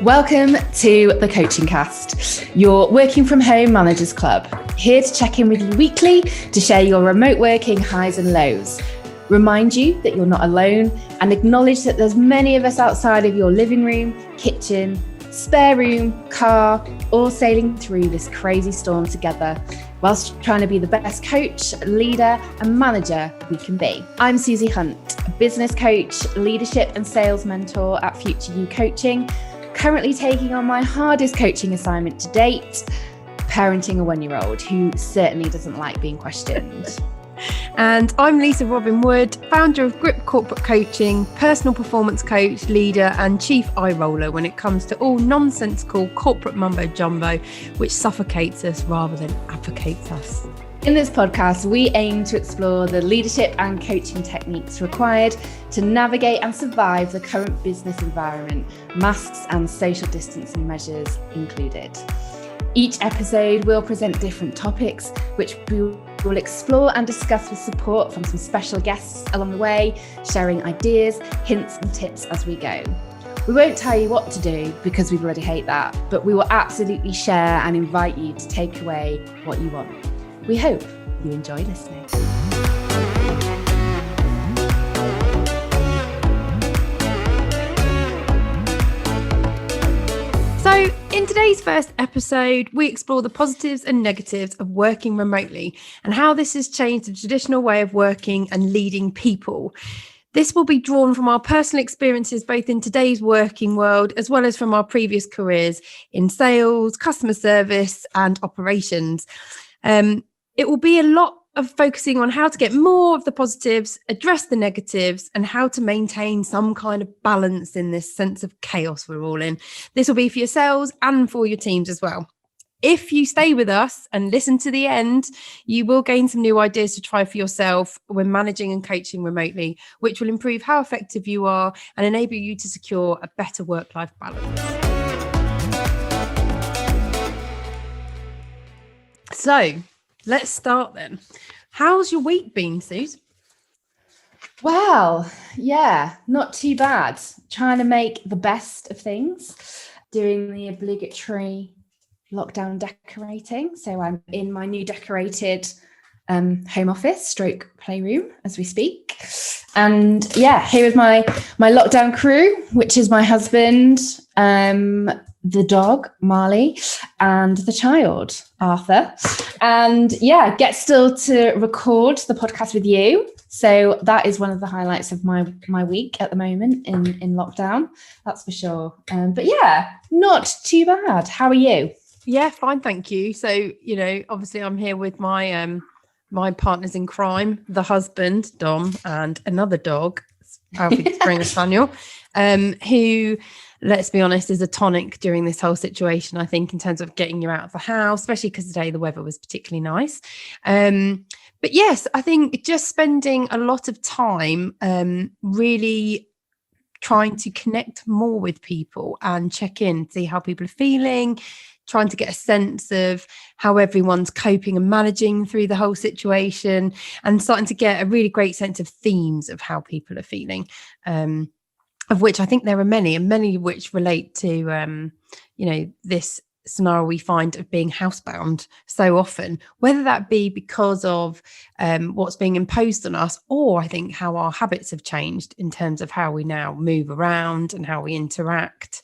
Welcome to the Coaching Cast, your working from home managers club. Here to check in with you weekly to share your remote working highs and lows. Remind you that you're not alone and acknowledge that there's many of us outside of your living room, kitchen, spare room, car, all sailing through this crazy storm together whilst trying to be the best coach, leader and manager we can be. I'm Suzy Hunt, a business coach, leadership and sales mentor at Future You Coaching, currently taking on my hardest coaching assignment to date, parenting a 1-year-old who certainly doesn't like being questioned. And I'm Lisa Robyn Wood, founder of Grip Corporate Coaching, personal performance coach, leader and chief eye roller when it comes to all nonsensical corporate mumbo jumbo, which suffocates us rather than advocates us. In this podcast, we aim to explore the leadership and coaching techniques required to navigate and survive the current business environment, masks and social distancing measures included. Each episode will present different topics, which we will explore and discuss with support from some special guests along the way, sharing ideas, hints and tips as we go. We won't tell you what to do because we bloody hate that, but we will absolutely share and invite you to take away what you want. We hope you enjoy listening. So in today's first episode, we explore the positives and negatives of working remotely and how this has changed the traditional way of working and leading people. This will be drawn from our personal experiences, both in today's working world, as well as from our previous careers in sales, customer service and operations. It will be a lot of focusing on how to get more of the positives, address the negatives, and how to maintain some kind of balance in this sense of chaos we're all in. This will be for yourselves and for your teams as well. If you stay with us and listen to the end, you will gain some new ideas to try for yourself when managing and coaching remotely, which will improve how effective you are and enable you to secure a better work-life balance. So, let's start then. How's your week been, Suze? Well, yeah, not too bad. Trying to make the best of things, doing the obligatory lockdown decorating. So I'm in my new decorated home office stroke playroom as we speak. And yeah, here is my lockdown crew, which is my husband, the dog, Marley, and the child, Arthur. And yeah, get still to record the podcast with you. So that is one of the highlights of my week at the moment in lockdown, that's for sure. But yeah, not too bad. How are you? Yeah, fine, thank you. So, obviously I'm here with my my partners in crime, the husband, Dom, and another dog, Alfie Springer Spaniel, who, let's be honest, is a tonic during this whole situation, I think, in terms of getting you out of the house, especially because today the weather was particularly nice. But yes, I think just spending a lot of time really trying to connect more with people and check in, see how people are feeling, trying to get a sense of how everyone's coping and managing through the whole situation, and starting to get a really great sense of themes of how people are feeling, of which I think there are many, and many of which relate to, this scenario we find of being housebound so often, whether that be because of what's being imposed on us, or I think how our habits have changed in terms of how we now move around and how we interact.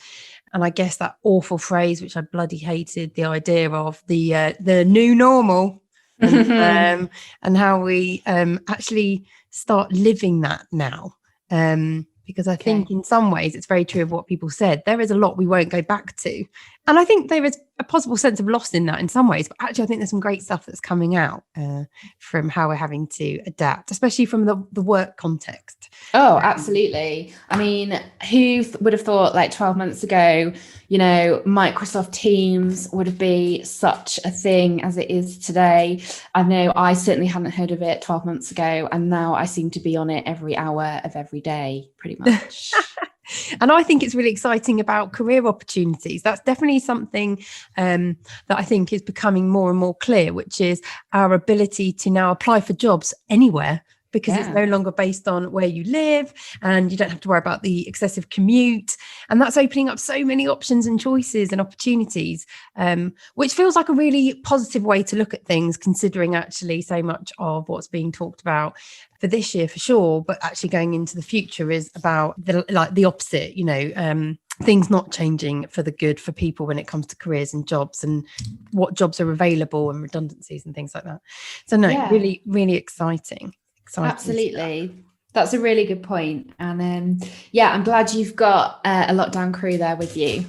And I guess that awful phrase, which I bloody hated, the idea of the new normal, and how we actually start living that now. Because I think in some ways it's very true of what people said. There is a lot we won't go back to. And I think there is a possible sense of loss in that in some ways. But actually, I think there's some great stuff that's coming out from how we're having to adapt, especially from the work context. Oh, absolutely. I mean, who would have thought like 12 months ago, Microsoft Teams would be such a thing as it is today? I know I certainly hadn't heard of it 12 months ago. And now I seem to be on it every hour of every day, pretty much. And I think it's really exciting about career opportunities. That's definitely something that I think is becoming more and more clear, which is our ability to now apply for jobs anywhere because it's no longer based on where you live, and you don't have to worry about the excessive commute. And that's opening up so many options and choices and opportunities, which feels like a really positive way to look at things, considering actually so much of what's being talked about for this year for sure, but actually going into the future is about the opposite, things not changing for the good for people when it comes to careers and jobs and what jobs are available and redundancies and things like that. So really, really exciting. Absolutely. That's a really good point. And I'm glad you've got a lockdown crew there with you.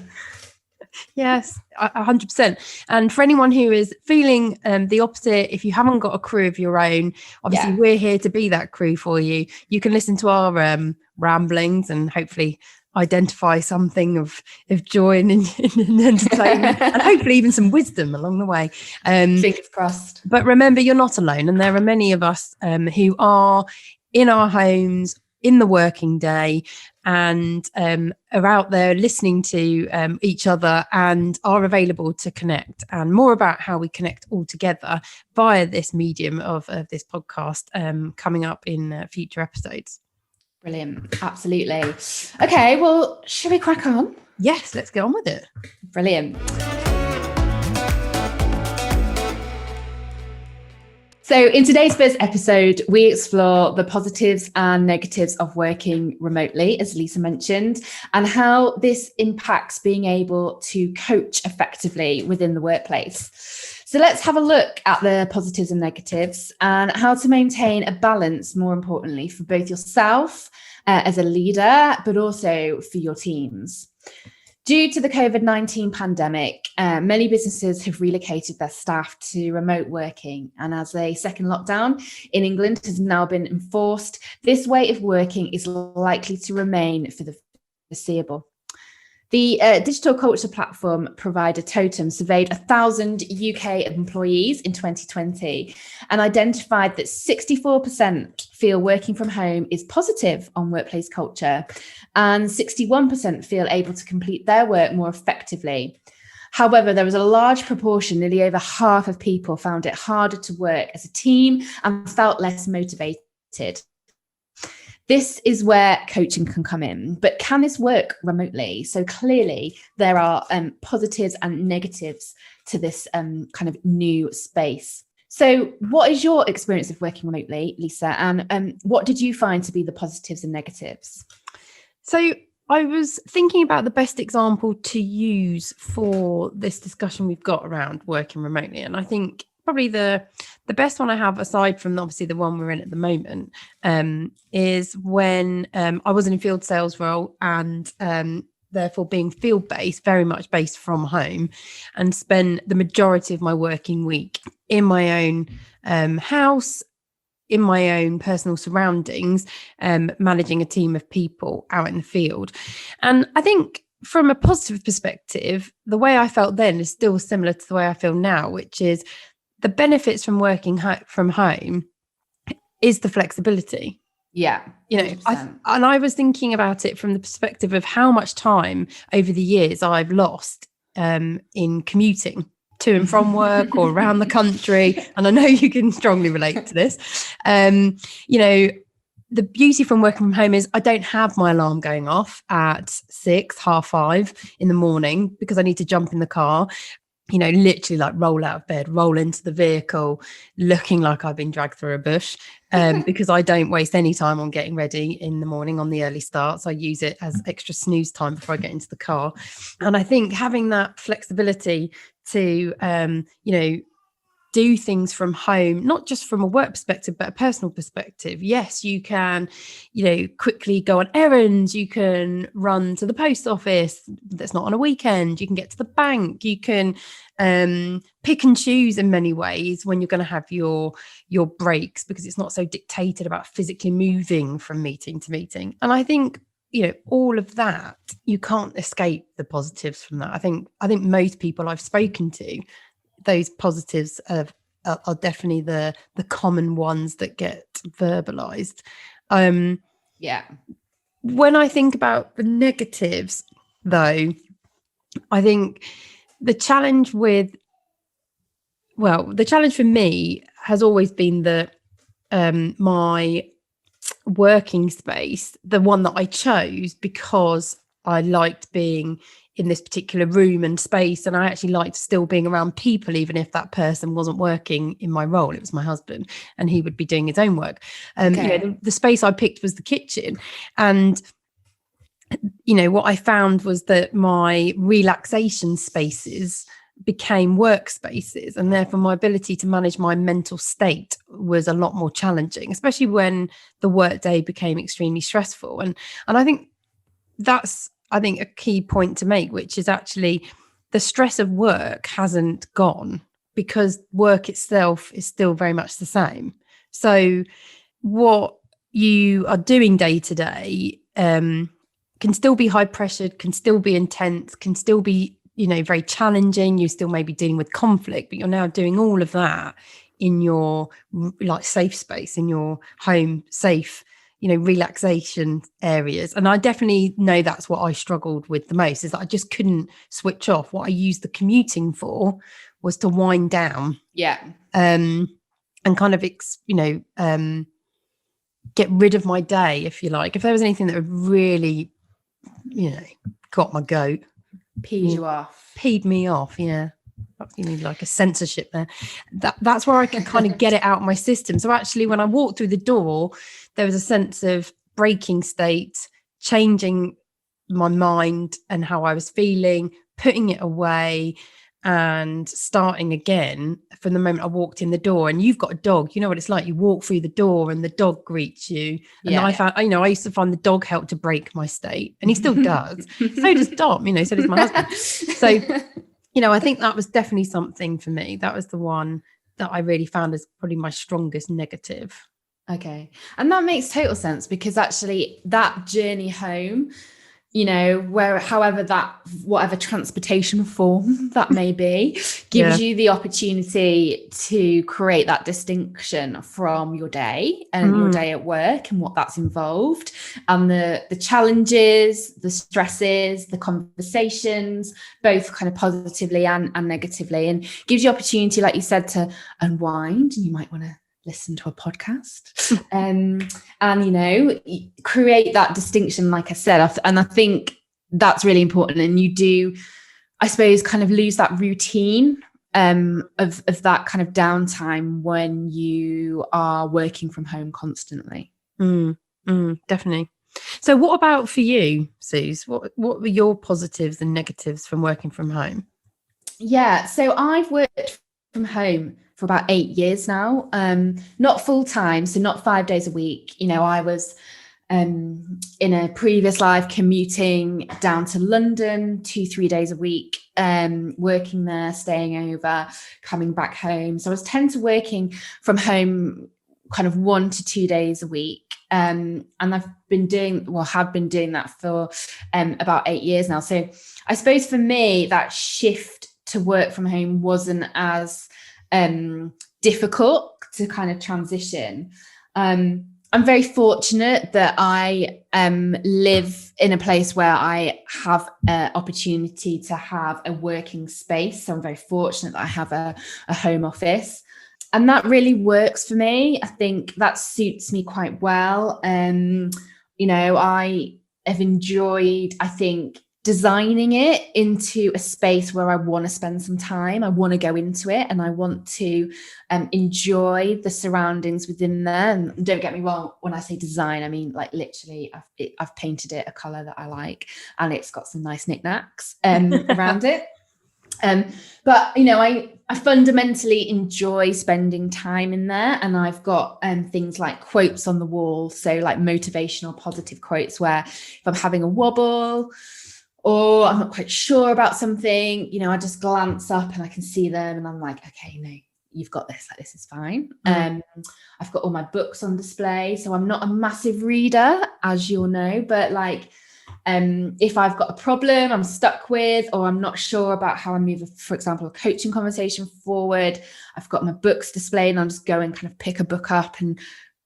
Yes, 100%. And for anyone who is feeling the opposite, if you haven't got a crew of your own, obviously we're here to be that crew for you. You can listen to our ramblings and hopefully identify something of joy and entertainment and hopefully even some wisdom along the way. Fingers crossed. But remember, you're not alone. And there are many of us who are in our homes in the working day and are out there listening to each other and are available to connect, and more about how we connect all together via this medium of this podcast coming up in future episodes. Brilliant. Absolutely. Okay, well, should we crack on? Yes, let's get on with it. Brilliant. So in today's first episode, we explore the positives and negatives of working remotely, as Lisa mentioned, and how this impacts being able to coach effectively within the workplace. So let's have a look at the positives and negatives and how to maintain a balance, more importantly, for both yourself as a leader, but also for your teams. Due to the COVID-19 pandemic, many businesses have relocated their staff to remote working. And as a second lockdown in England has now been enforced, this way of working is likely to remain for the foreseeable. The digital culture platform provider Totem surveyed 1,000 UK employees in 2020 and identified that 64% feel working from home is positive on workplace culture, and 61% feel able to complete their work more effectively. However, there was a large proportion, nearly over half of people found it harder to work as a team and felt less motivated. This is where coaching can come in, but can this work remotely? So clearly there are positives and negatives to this kind of new space. So what is your experience of working remotely, Lisa? And what did you find to be the positives and negatives? So I was thinking about the best example to use for this discussion we've got around working remotely. And I think probably the best one I have, aside from obviously the one we're in at the moment, is when I was in a field sales role and therefore being field-based, very much based from home, and spent the majority of my working week in my own house, in my own personal surroundings, managing a team of people out in the field. And I think from a positive perspective, the way I felt then is still similar to the way I feel now, which is the benefits from working from home is the flexibility. Yeah. I was thinking about it from the perspective of how much time over the years I've lost in commuting to and from work or around the country. And I know you can strongly relate to this. The beauty from working from home is I don't have my alarm going off at 6, 5:30 in the morning because I need to jump in the car, literally like roll out of bed, roll into the vehicle, looking like I've been dragged through a bush, because I don't waste any time on getting ready in the morning on the early starts. I use it as extra snooze time before I get into the car. And I think having that flexibility to, do things from home, not just from a work perspective, but a personal perspective. Yes, you can, quickly go on errands. You can run to the post office that's not on a weekend. You can get to the bank. You can pick and choose in many ways when you're going to have your breaks, because it's not so dictated about physically moving from meeting to meeting. And I think, all of that, you can't escape the positives from that. I think most people I've spoken to, those positives are definitely the common ones that get verbalized. When I think about the negatives, though, I think the challenge for me has always been that my working space, the one that I chose, because I liked being in this particular room and space, and I actually liked still being around people, even if that person wasn't working in my role. It was my husband, and he would be doing his own work. The space I picked was the kitchen, and what I found was that my relaxation spaces became workspaces, and therefore my ability to manage my mental state was a lot more challenging, especially when the workday became extremely stressful. And I think that's a key point to make, which is actually the stress of work hasn't gone, because work itself is still very much the same. So what you are doing day to day can still be high pressured, can still be intense, can still be very challenging. You still may be dealing with conflict, but you're now doing all of that in your safe space, in your home, safe, relaxation areas. And I definitely know that's what I struggled with the most, is that I just couldn't switch off. What I used the commuting for was to wind down. Yeah. And kind of, get rid of my day, if you like. If there was anything that would really, got my goat. Peed me off, yeah. You need like a censorship there. That's where I can kind of get it out of my system. So actually, when I walked through the door, there was a sense of breaking state, changing my mind and how I was feeling, putting it away, and starting again from the moment I walked in the door. And you've got a dog, you know what it's like. You walk through the door and the dog greets you. And I found, I used to find the dog helped to break my state, and he still does. So does Dom, so does my husband. So, I think that was definitely something for me. That was the one that I really found as probably my strongest negative. Okay. And that makes total sense, because actually that journey home, whatever transportation form that may be, gives you the opportunity to create that distinction from your day and your day at work and what that's involved, and the challenges, the stresses, the conversations, both kind of positively and negatively, and gives you opportunity, like you said, to unwind. And you might want to listen to a podcast and create that distinction, like I said. And I think that's really important. And you do, I suppose, kind of lose that routine of that kind of downtime when you are working from home constantly. Definitely. So what about for you, Suze? What were your positives and negatives from working from home? Yeah, so I've worked from home for about 8 years now, not full time, so not 5 days a week. I was in a previous life commuting down to London 2-3 days a week, working there, staying over, coming back home. So I was tend to working from home kind of 1 to 2 days a week. And have been doing that for about 8 years now. So I suppose for me, that shift to work from home wasn't as difficult to kind of transition. I'm very fortunate that I live in a place where I have an opportunity to have a working space. So I'm very fortunate that I have a home office, and that really works for me. I think that suits me quite well. I have enjoyed, I think, designing it into a space where I want to spend some time. I want to go into it, and I want to enjoy the surroundings within there. And don't get me wrong, when I say design, I mean like literally I've painted it a color that I like, and it's got some nice knickknacks around it. But I fundamentally enjoy spending time in there, and I've got things like quotes on the wall, so like motivational positive quotes, where if I'm having a wobble or I'm not quite sure about something, I just glance up and I can see them, and I'm like, okay, no, you've got this, like this is fine. I've got all my books on display, so I'm not a massive reader, as you'll know, but like if I've got a problem I'm stuck with, or I'm not sure about how I move, for example, a coaching conversation forward, I've got my books displayed, and I'll just go and kind of pick a book up and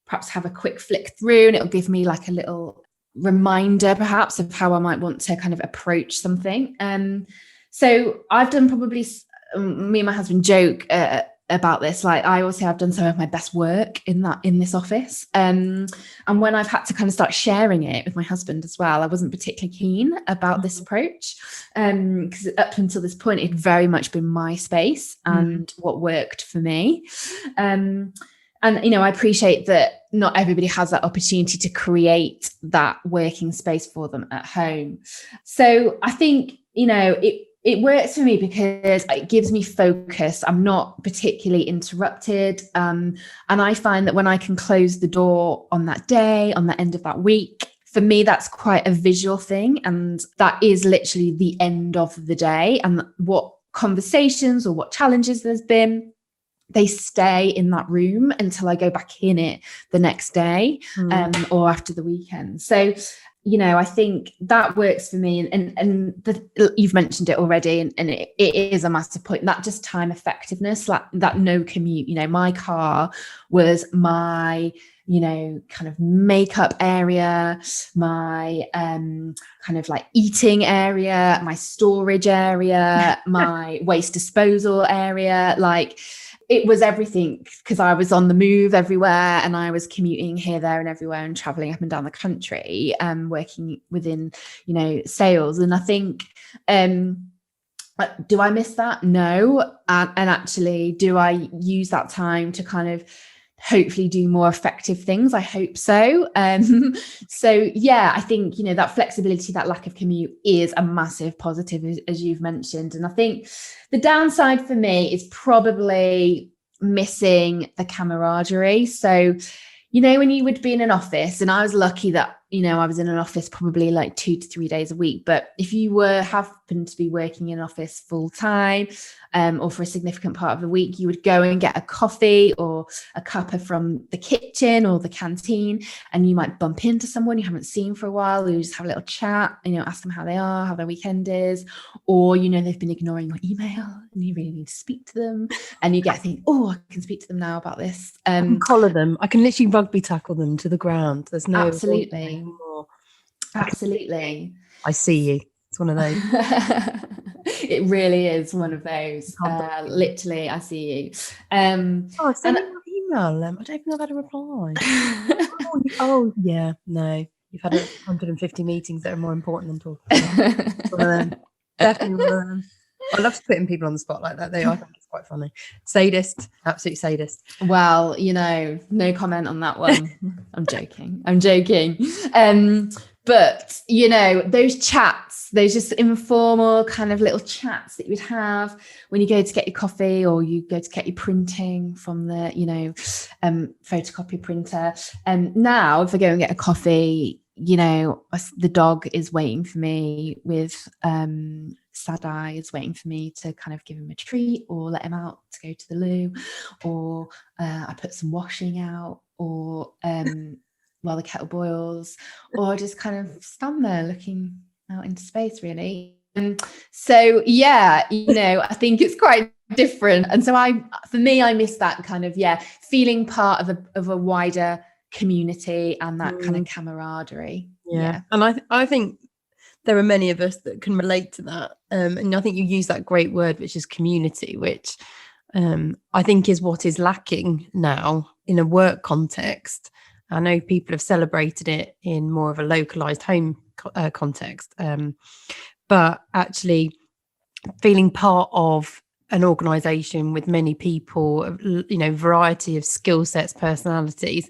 perhaps have a quick flick through, and it'll give me like a little reminder perhaps of how I might want to kind of approach something. So I've done probably, me and my husband joke about this. Like, I also have done some of my best work in this office. And when I've had to kind of start sharing it with my husband as well, I wasn't particularly keen about this approach. Because up until this point, it had very much been my space and what worked for me. And, I appreciate that not everybody has that opportunity to create that working space for them at home. So I think, it works for me because it gives me focus. I'm not particularly interrupted. And I find that when I can close the door on that day, on the end of that week, for me, that's quite a visual thing. And that is literally the end of the day. And what conversations or what challenges there's been, they stay in that room until I go back in it the next day or after the weekend. So, I think that works for me. And you've mentioned it already, and it is a massive point. That just time effectiveness, like that no commute. My car was my, kind of makeup area, my kind of like eating area, my storage area, my waste disposal area, like. It was everything, because I was on the move everywhere and I was commuting here, there and everywhere and traveling up and down the country, working within, sales. And I think, do I miss that? No. And actually, do I use that time to kind of hopefully do more effective things? I hope so. So yeah, I think, that flexibility, that lack of commute is a massive positive, as you've mentioned. And I think the downside for me is probably missing the camaraderie. So, when you would be in an office, and I was lucky that, I was in an office probably like 2 to 3 days a week. But if you happened to be working in an office full time, or for a significant part of the week, you would go and get a coffee or a cuppa from the kitchen or the canteen, and you might bump into someone you haven't seen for a while. You just have a little chat, ask them how they are, how their weekend is, or, they've been ignoring your email and you really need to speak to them, and you get to think, oh, I can speak to them now about this. I can collar them. I can literally rugby tackle them to the ground. There's no absolutely. I see you. It's one of those. It really is one of those. Literally, I see you. Send me your email. I don't think I've had a reply. Yeah, no. You've had 150 meetings that are more important than talking. One of them. Definitely one of them. I love putting people on the spot like that, though. I think it's quite funny. Sadist, absolute sadist. Well, no comment on that one. I'm joking. But, those chats, those just informal kind of little chats that you would have when you go to get your coffee or you go to get your printing from the, photocopy printer. And now if I go and get a coffee, the dog is waiting for me with sad eyes, waiting for me to kind of give him a treat or let him out to go to the loo, or I put some washing out, or while the kettle boils, or just kind of stand there looking out into space, really. So yeah, I think it's quite different. And so for me, I miss that kind of, feeling part of a wider community and that kind of camaraderie. Yeah. And I think there are many of us that can relate to that. And I think you use that great word, which is community, which I think is what is lacking now in a work context. I know people have celebrated it in more of a localized home context, but actually feeling part of an organization with many people, variety of skill sets, personalities,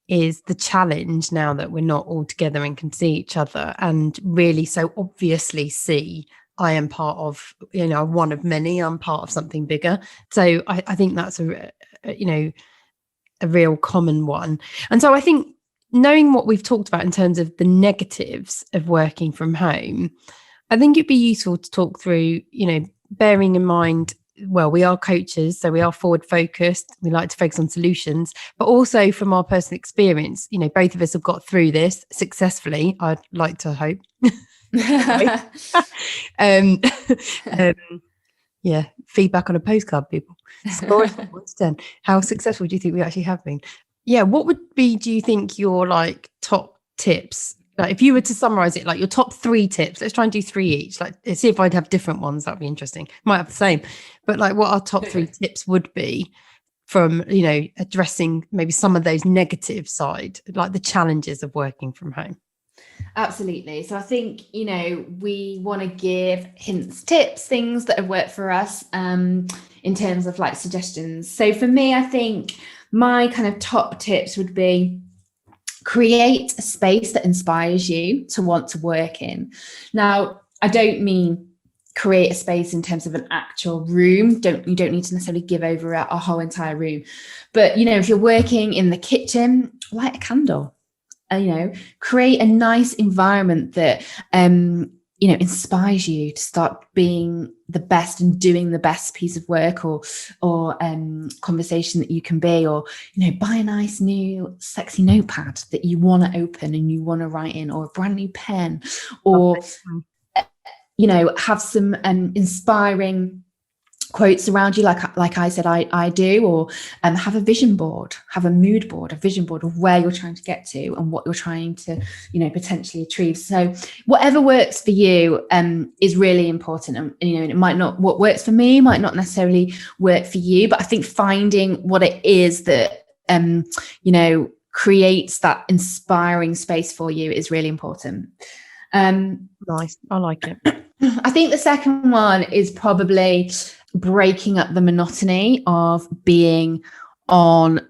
is the challenge now that we're not all together and can see each other and really so obviously see I am part of, one of many, I'm part of something bigger. So I think that's a real common one. And so I think knowing what we've talked about in terms of the negatives of working from home, I think it'd be useful to talk through, bearing in mind, well, we are coaches, so we are forward focused. We like to focus on solutions, but also from our personal experience, both of us have got through this successfully. I'd like to hope. Feedback on a postcard, people. Score us 1 to 10. How successful do you think we actually have been? Yeah, what would be, do you think, your top tips Like if you were to summarize it, like your top 3 tips, let's try and do 3 each. Like see if I'd have different ones. That'd be interesting. Might have the same, but like what our top 3 tips would be from, addressing maybe some of those negative side, like the challenges of working from home. Absolutely. So I think, we want to give hints, tips, things that have worked for us in terms of like suggestions. So for me, I think my kind of top tips would be create a space that inspires you to want to work in. Now, I don't mean create a space in terms of an actual room. You don't need to necessarily give over a whole entire room. But, if you're working in the kitchen, light a candle. Create a nice environment that, inspires you to start being the best and doing the best piece of work or conversation that you can be, or, buy a nice new sexy notepad that you want to open and you want to write in, or a brand new pen, or, have some inspiring quotes around you, like I said, I do, or have a vision board, have a mood board, a vision board of where you're trying to get to and what you're trying to, potentially achieve. So whatever works for you is really important. And, it might not, what works for me might not necessarily work for you, but I think finding what it is that, creates that inspiring space for you is really important. Nice. I like it. I think the second one is probably breaking up the monotony of being on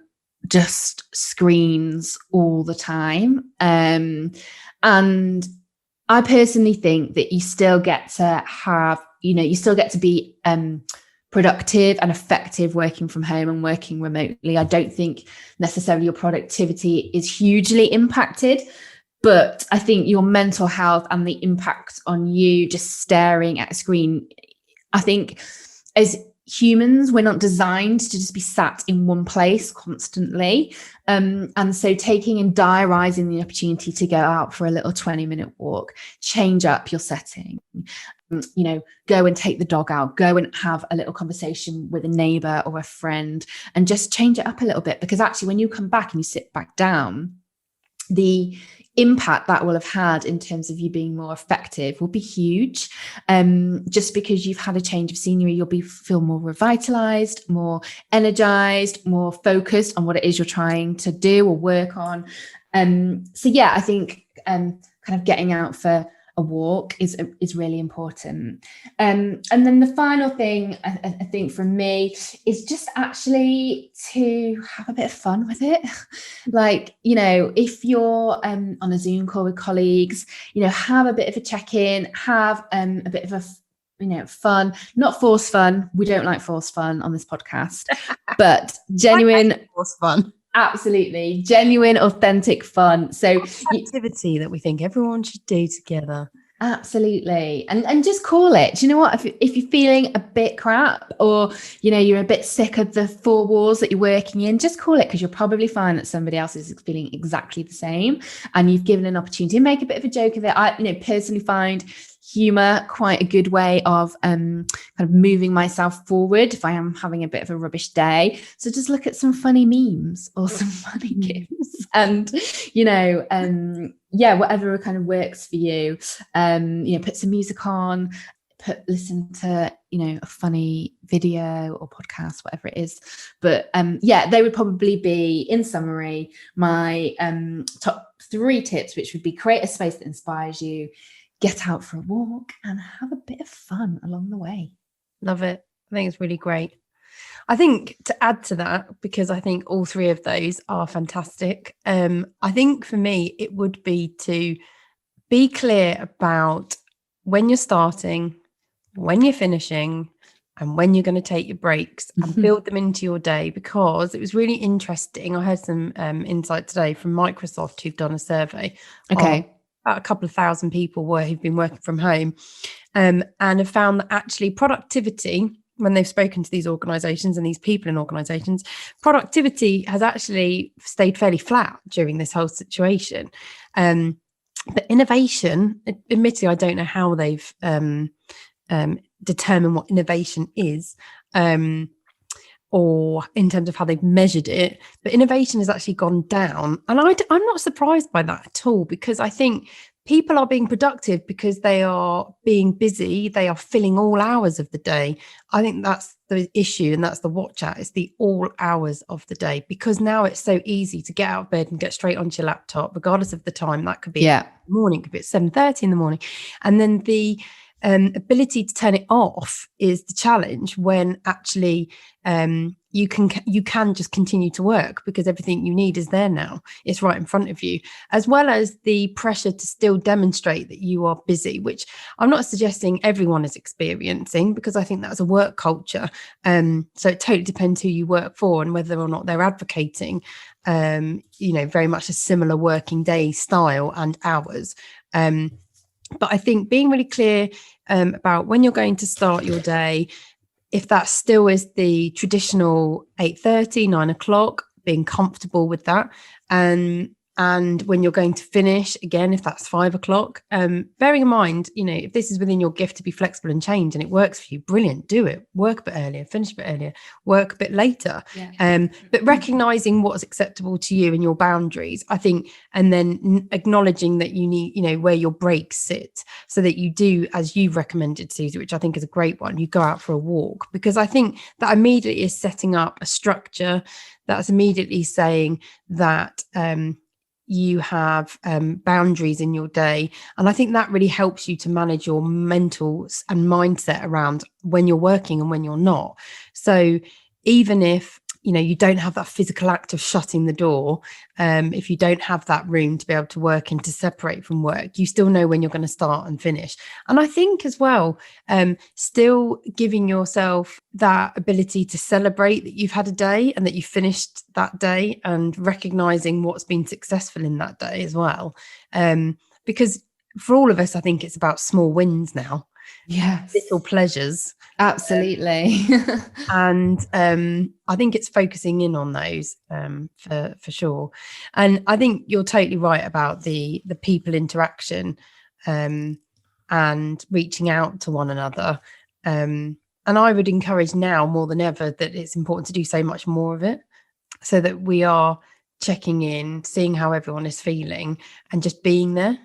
just screens all the time. And I personally think that you still get to have, you still get to be productive and effective working from home and working remotely. I don't think necessarily your productivity is hugely impacted, but I think your mental health and the impact on you just staring at a screen, I think as humans, we're not designed to just be sat in one place constantly. And so taking and diarising the opportunity to go out for a little 20-minute walk, change up your setting, go and take the dog out, go and have a little conversation with a neighbour or a friend, and just change it up a little bit. Because actually when you come back and you sit back down, the impact that will have had in terms of you being more effective will be huge. Just because you've had a change of scenery, you'll feel more revitalized, more energized, more focused on what it is you're trying to do or work on. So yeah, I think kind of getting out for a walk is really important. And then the final thing I think from me is just actually to have a bit of fun with it. Like, if you're on a Zoom call with colleagues, have a bit of a check-in, have a bit of a fun, not forced fun. We don't like forced fun on this podcast, but genuine forced fun. Absolutely. Genuine, authentic fun. So activity that we think everyone should do together. Absolutely. And just call it. Do you know what? If you're feeling a bit crap, or, you're a bit sick of the 4 walls that you're working in, just call it, because you'll probably find that somebody else is feeling exactly the same. And you've given an opportunity to make a bit of a joke of it. I, personally find humor quite a good way of kind of moving myself forward if I am having a bit of a rubbish day. So just look at some funny memes or some funny gifs, and whatever kind of works for you. Put some music on, listen to a funny video or podcast, whatever it is. But they would probably be, in summary, my top 3 tips, which would be create a space that inspires you, get out for a walk, and have a bit of fun along the way. Love it. I think it's really great. I think to add to that, because I think all 3 of those are fantastic. I think for me, it would be to be clear about when you're starting, when you're finishing, and when you're going to take your breaks, and build them into your day. Because it was really interesting. I heard some insight today from Microsoft, who've done a survey. Okay. About a couple of thousand people who've been working from home, and have found that actually productivity, when they've spoken to these organizations and these people in organizations, productivity has actually stayed fairly flat during this whole situation. But innovation, admittedly, I don't know how they've determined what innovation is. or in terms of how they've measured it, but innovation has actually gone down. And I'm not surprised by that at all, because I think people are being productive because they are being busy. They are filling all hours of the day. I think that's the issue, and that's the watch out. It's the all hours of the day, because now it's so easy to get out of bed and get straight onto your laptop, regardless of the time. That could be in the morning, could be at 7:30 in the morning. And then the ability to turn it off is the challenge, when actually you can just continue to work, because everything you need is there now. It's right in front of you, as well as the pressure to still demonstrate that you are busy, which I'm not suggesting everyone is experiencing, because I think that's a work culture. So it totally depends who you work for and whether or not they're advocating very much a similar working day style and hours. But I think being really clear about when you're going to start your day, if that still is the traditional 8:30, 9 o'clock, being comfortable with that. And when you're going to finish, again, if that's 5 o'clock, bearing in mind, if this is within your gift to be flexible and change and it works for you, brilliant, do it. Work a bit earlier, finish a bit earlier, work a bit later. Yeah. But recognizing what's acceptable to you and your boundaries, I think, and then acknowledging that you need, where your breaks sit, so that you do, as you've recommended, Suzy, which I think is a great one, you go out for a walk, because I think that immediately is setting up a structure. That's immediately saying that you have boundaries in your day. And I think that really helps you to manage your mental and mindset around when you're working and when you're not. So even if you don't have that physical act of shutting the door, if you don't have that room to be able to work and to separate from work, you still know when you're going to start and finish. And I think as well, still giving yourself that ability to celebrate that you've had a day and that you finished that day, and recognizing what's been successful in that day as well. Because for all of us, I think it's about small wins now. Yes. Little pleasures. Absolutely. And I think it's focusing in on those for sure. And I think you're totally right about the people interaction and reaching out to one another. And I would encourage now more than ever that it's important to do so much more of it, so that we are checking in, seeing how everyone is feeling, and just being there.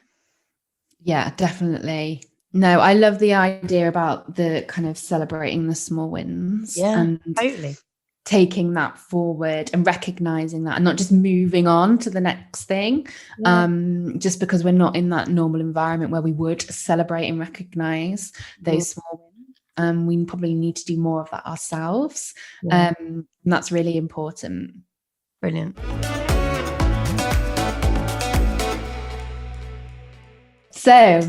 Yeah, definitely. No, I love the idea about the kind of celebrating the small wins, and totally taking that forward and recognizing that, and not just moving on to the next thing, just because we're not in that normal environment where we would celebrate and recognize those small wins. We probably need to do more of that ourselves. And that's really important. Brilliant. So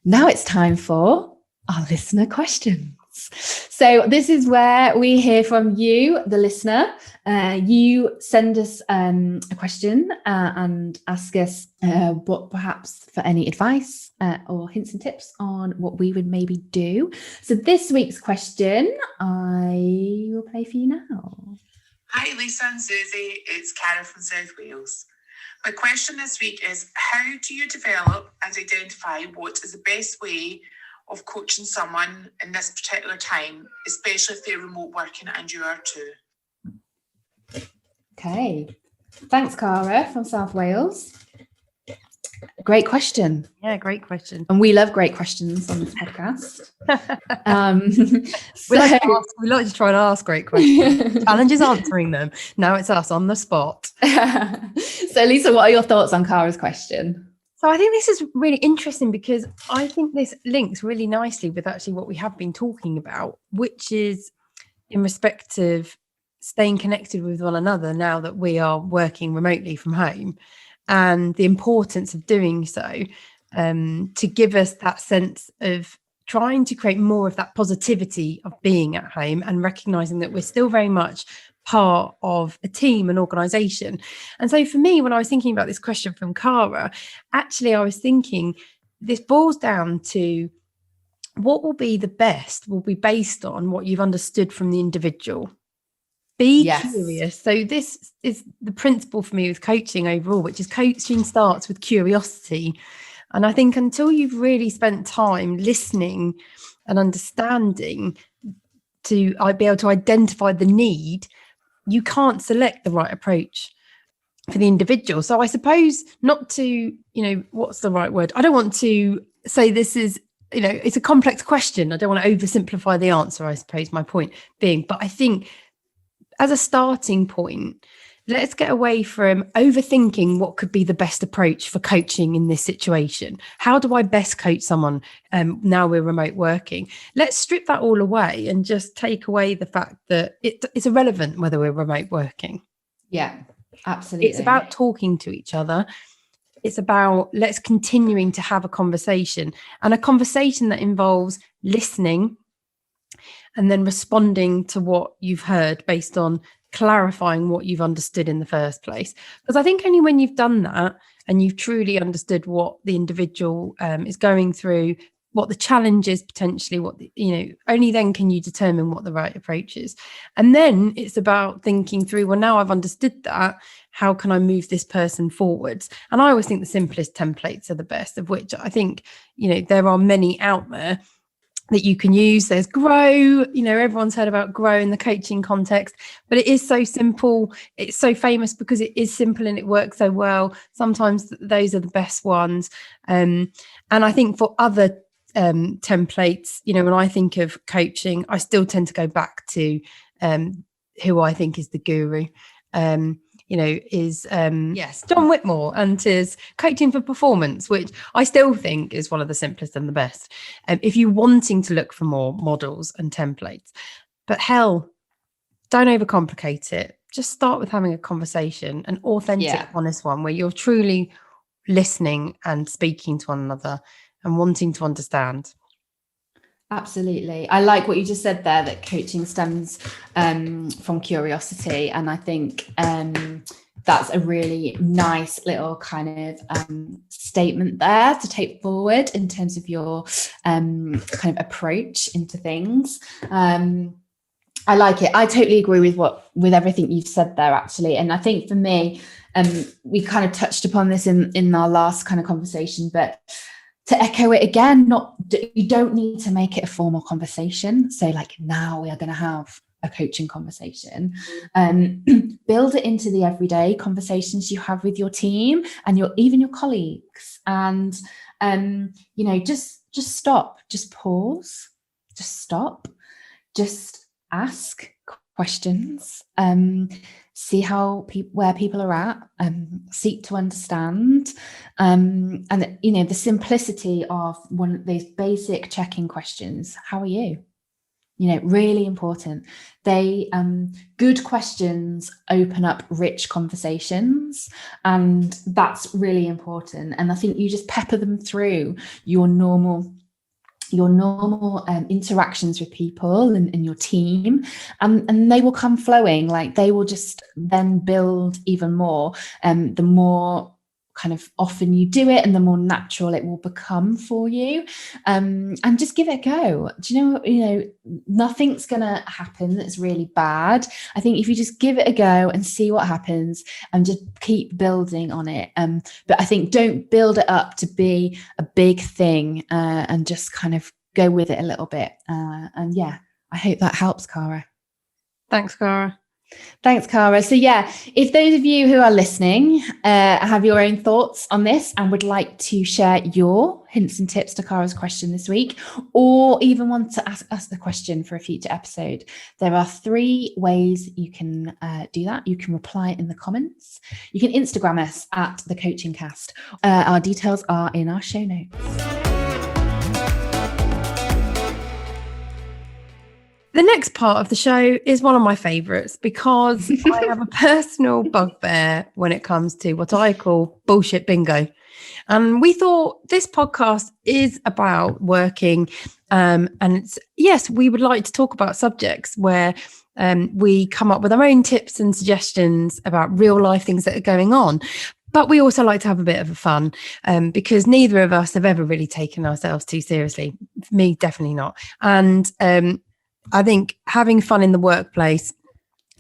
now it's time for our listener questions. So this is where we hear from you, the listener. You send us a question and ask us what perhaps for any advice or hints and tips on what we would maybe do. So this week's question, I will play for you now. Hi, Lisa and Suzy. It's Cara from South Wales. My question this week is, how do you develop and identify what is the best way of coaching someone in this particular time, especially if they're remote working and you are too? Okay. Thanks, Cara from South Wales. Great question. Yeah, great question. And we love great questions on this podcast. We like to try and ask great questions. Challenge is answering them. Now it's us on the spot. So, Lisa, what are your thoughts on Cara's question? So I think this is really interesting, because I think this links really nicely with actually what we have been talking about, which is in respect of staying connected with one another now that we are working remotely from home, and the importance of doing so, to give us that sense of trying to create more of that positivity of being at home, and recognizing that we're still very much part of a team, an organization. And so for me, when I was thinking about this question from Cara, actually I was thinking this boils down to what will be the best will be based on what you've understood from the individual. Be curious. So this is the principle for me with coaching overall, which is coaching starts with curiosity. And I think until you've really spent time listening and understanding to be able to identify the need, you can't select the right approach for the individual. So I suppose not to, what's the right word? I don't want to say this is, it's a complex question. I don't want to oversimplify the answer, I suppose my point being. But I think as a starting point, let's get away from overthinking what could be the best approach for coaching in this situation. How do I best coach someone now we're remote working? Let's strip that all away and just take away the fact that it's irrelevant whether we're remote working. Yeah, absolutely. It's about talking to each other. It's about let's continuing to have a conversation, and a conversation that involves listening and then responding to what you've heard based on clarifying what you've understood in the first place. Because I think only when you've done that and you've truly understood what the individual is going through, what the challenge is potentially, only then can you determine what the right approach is. And then it's about thinking through, well, now I've understood that, how can I move this person forwards? And I always think the simplest templates are the best, of which I think, there are many out there that you can use. There's Grow, everyone's heard about Grow in the coaching context, but it is so simple. It's so famous because it is simple and it works so well. Sometimes those are the best ones. And I think for other templates, when I think of coaching, I still tend to go back to who I think is the guru. John Whitmore and his Coaching for Performance, which I still think is one of the simplest and the best. If you're wanting to look for more models and templates, but hell, don't overcomplicate it. Just start with having a conversation, an authentic, honest one where you're truly listening and speaking to one another and wanting to understand. Absolutely. I like what you just said there, that coaching stems from curiosity. And I think that's a really nice little kind of statement there to take forward in terms of your kind of approach into things. I like it. I totally agree with everything you've said there, actually. And I think for me, we kind of touched upon this in our last kind of conversation, but to echo it again, you don't need to make it a formal conversation. So like, now we are going to have a coaching conversation. Build it into the everyday conversations you have with your team and even your colleagues. And just stop, just pause, just stop, just ask questions. See where people are at, seek to understand, and the simplicity of one of these basic check-in questions. How are you? Really important. Good questions open up rich conversations, and that's really important. And I think you just pepper them through your normal interactions with people and your team, and they will come flowing. Like, they will just then build even more. The more kind of often you do it, and the more natural it will become for you. And just give it a go. Do you know, nothing's gonna happen that's really bad. I think if you just give it a go and see what happens and just keep building on it. But I think don't build it up to be a big thing, and just kind of go with it a little bit. And yeah, I hope that helps, Cara. Thanks, Cara. Thanks, Cara. So yeah, if those of you who are listening have your own thoughts on this and would like to share your hints and tips to Cara's question this week, or even want to ask the question for a future episode, there are 3 ways you can do that. You can reply in the comments. You can Instagram us at The Coaching Cast. Our details are in our show notes. The next part of the show is one of my favourites because I have a personal bugbear when it comes to what I call bullshit bingo. And we thought this podcast is about working. And we would like to talk about subjects where we come up with our own tips and suggestions about real life things that are going on. But we also like to have a bit of a fun because neither of us have ever really taken ourselves too seriously. Me, definitely not. And I think having fun in the workplace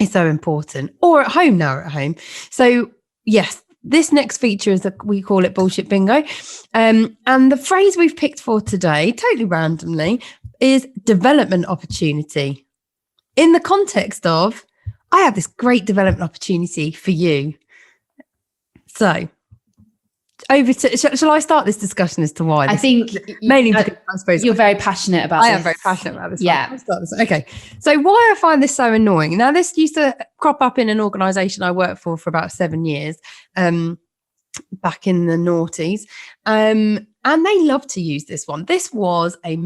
is so important, or at home now, at home. So yes, this next feature is we call it bullshit bingo. And the phrase we've picked for today, totally randomly, is development opportunity. in the context of, I have this great development opportunity for you. So over to, shall I start this discussion as to why? I think mainly because I suppose you're very passionate about this. I am very passionate about this. Yeah. I'll start this. Okay. So why I find this so annoying. Now, this used to crop up in an organisation I worked for about 7 years, back in the noughties. And they love to use this one. This was a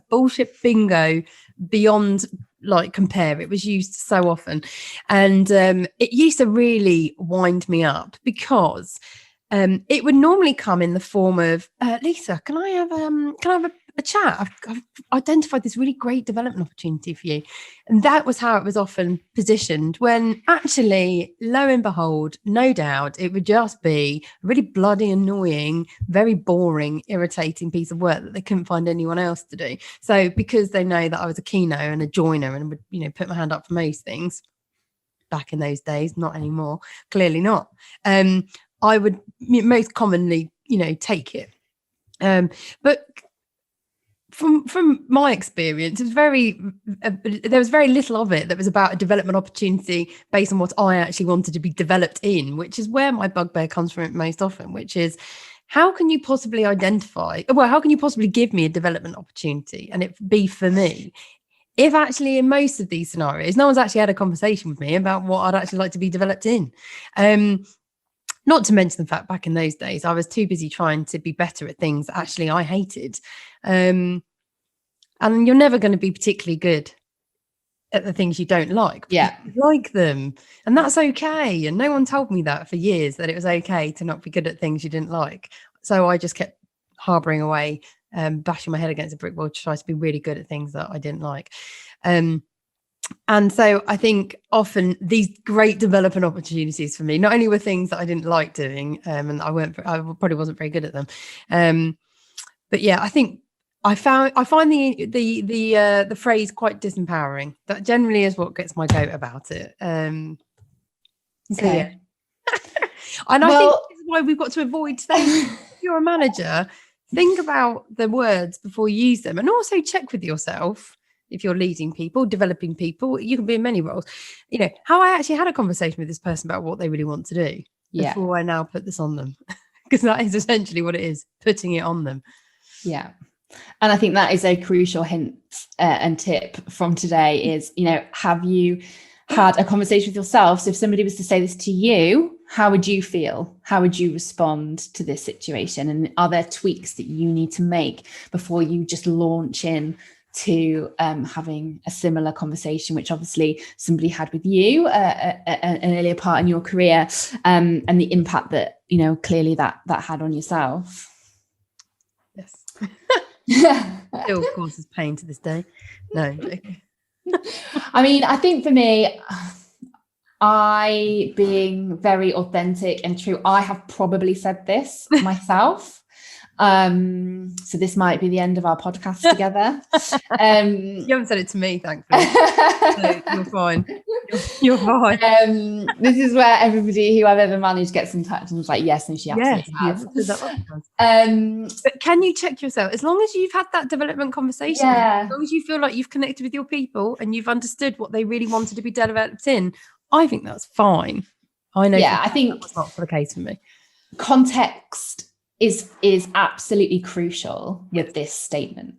bullshit bingo beyond like compare. It was used so often. And it used to really wind me up because it would normally come in the form of, Lisa, can I have a chat? I've identified this really great development opportunity for you. And that was how it was often positioned, when actually, lo and behold, no doubt, it would just be a really bloody annoying, very boring, irritating piece of work that they couldn't find anyone else to do. So because they know that I was a keno and a joiner and would, put my hand up for most things back in those days, not anymore, clearly not. I would most commonly, take it. But from my experience, it was there was very little of it that was about a development opportunity based on what I actually wanted to be developed in, which is where my bugbear comes from most often, which is, how can you possibly give me a development opportunity and it be for me, if actually in most of these scenarios, no one's actually had a conversation with me about what I'd actually like to be developed in. Not to mention the fact back in those days, I was too busy trying to be better at things that actually I hated. And you're never going to be particularly good at the things you don't like. Yeah. You like them. And that's okay. And no one told me that for years, that it was okay to not be good at things you didn't like. So I just kept harboring away, bashing my head against a brick wall to try to be really good at things that I didn't like. And so I think often these great development opportunities for me, not only were things that I didn't like doing, and I probably wasn't very good at them. But yeah, I think I find the phrase quite disempowering. That generally is what gets my goat about it. Okay. So yeah. And I think this is why we've got to avoid saying, if you're a manager, think about the words before you use them, and also check with yourself. If you're leading people, developing people, you can be in many roles. How I actually had a conversation with this person about what they really want to do before I now put this on them, because that is essentially what it is, putting it on them. Yeah. And I think that is a crucial hint and tip from today is, have you had a conversation with yourself? So if somebody was to say this to you, how would you feel? How would you respond to this situation? And are there tweaks that you need to make before you just launch in to having a similar conversation, which obviously somebody had with you an earlier part in your career, and the impact that clearly that had on yourself? Yes. Still causes pain to this day. No. I mean, I think for me, I being very authentic and true, I have probably said this myself. So this might be the end of our podcast together. You haven't said it to me, thankfully. So you're fine. You're fine. This is where everybody who I've ever managed gets in touch and was like, yes, and she absolutely has. But can you check yourself? As long as you've had that development conversation, as long as you feel like you've connected with your people and you've understood what they really wanted to be developed in, I think that's fine. I know. Yeah, I think that was not the case for me. Context is absolutely crucial with this statement,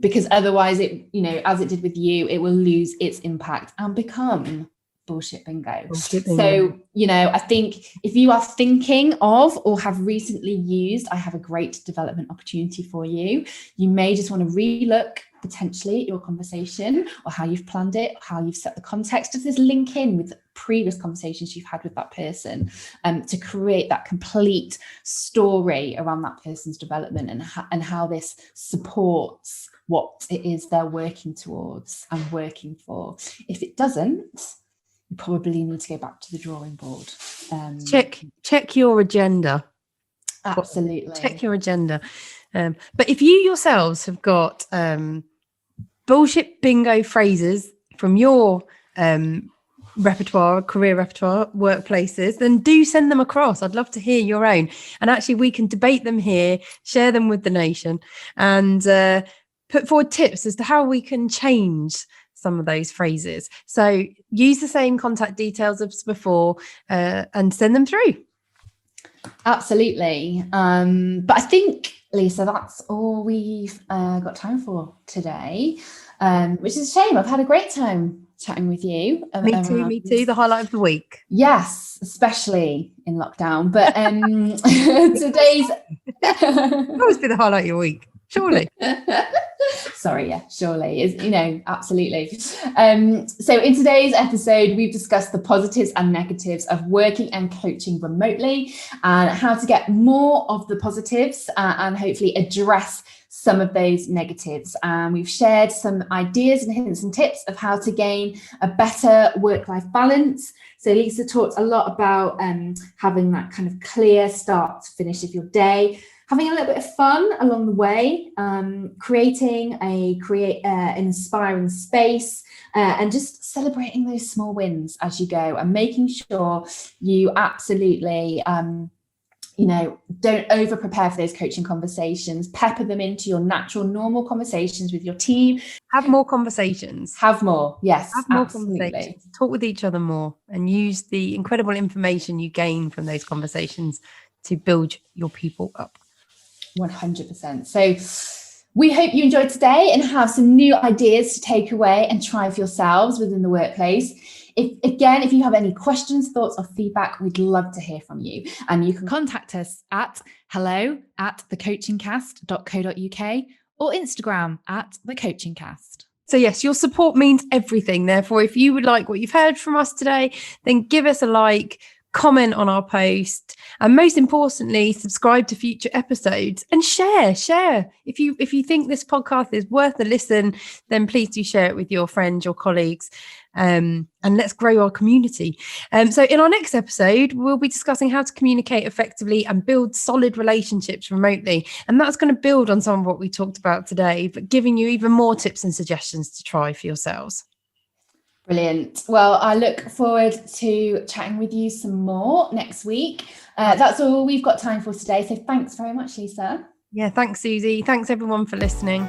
because otherwise it, as it did with you, it will lose its impact and become bullshit bingo. So, I think if you are thinking of or have recently used, I have a great development opportunity for you, you may just want to relook potentially your conversation or how you've planned it, how you've set the context. Does this link in with previous conversations you've had with that person, to create that complete story around that person's development and how this supports what it is they're working towards and working for? If it doesn't, you probably need to go back to the drawing board. Check your agenda. Absolutely. Check your agenda. But if you yourselves have got bullshit bingo phrases from your repertoire, career repertoire, workplaces, then do send them across. I'd love to hear your own. And actually, we can debate them here, share them with the nation, and put forward tips as to how we can change some of those phrases. So use the same contact details as before and send them through. Absolutely. But I think, Lisa, that's all we've got time for today, which is a shame. I've had a great time chatting with you. Me too. The highlight of the week. Yes, especially in lockdown. But today's always be the highlight of your week, surely. Sorry, yeah, surely is, absolutely. So in today's episode, we've discussed the positives and negatives of working and coaching remotely, and how to get more of the positives and hopefully address some of those negatives. And we've shared some ideas and hints and tips of how to gain a better work-life balance. So Lisa talked a lot about having that kind of clear start to finish of your day, having a little bit of fun along the way, creating an inspiring space, and just celebrating those small wins as you go, and making sure you absolutely don't over prepare for those coaching conversations. Pepper them into your natural, normal conversations with your team. Have more conversations. Have more. Yes, have more absolutely. Conversations. Talk with each other more, and use the incredible information you gain from those conversations to build your people up. 100%. So we hope you enjoyed today and have some new ideas to take away and try for yourselves within the workplace. If you have any questions, thoughts or feedback, we'd love to hear from you. And you can contact us at hello@thecoachingcast.co.uk or Instagram @thecoachingcast. So yes, your support means everything. Therefore, if you would like what you've heard from us today, then give us a like, comment on our post, and most importantly, subscribe to future episodes and share. If you think this podcast is worth a listen, then please do share it with your friends, your colleagues, and let's grow our community. So in our next episode, we'll be discussing how to communicate effectively and build solid relationships remotely. And that's going to build on some of what we talked about today, but giving you even more tips and suggestions to try for yourselves. Brilliant. Well, I look forward to chatting with you some more next week. That's all we've got time for today. So thanks very much, Lisa. Yeah, thanks, Suzy. Thanks, everyone, for listening.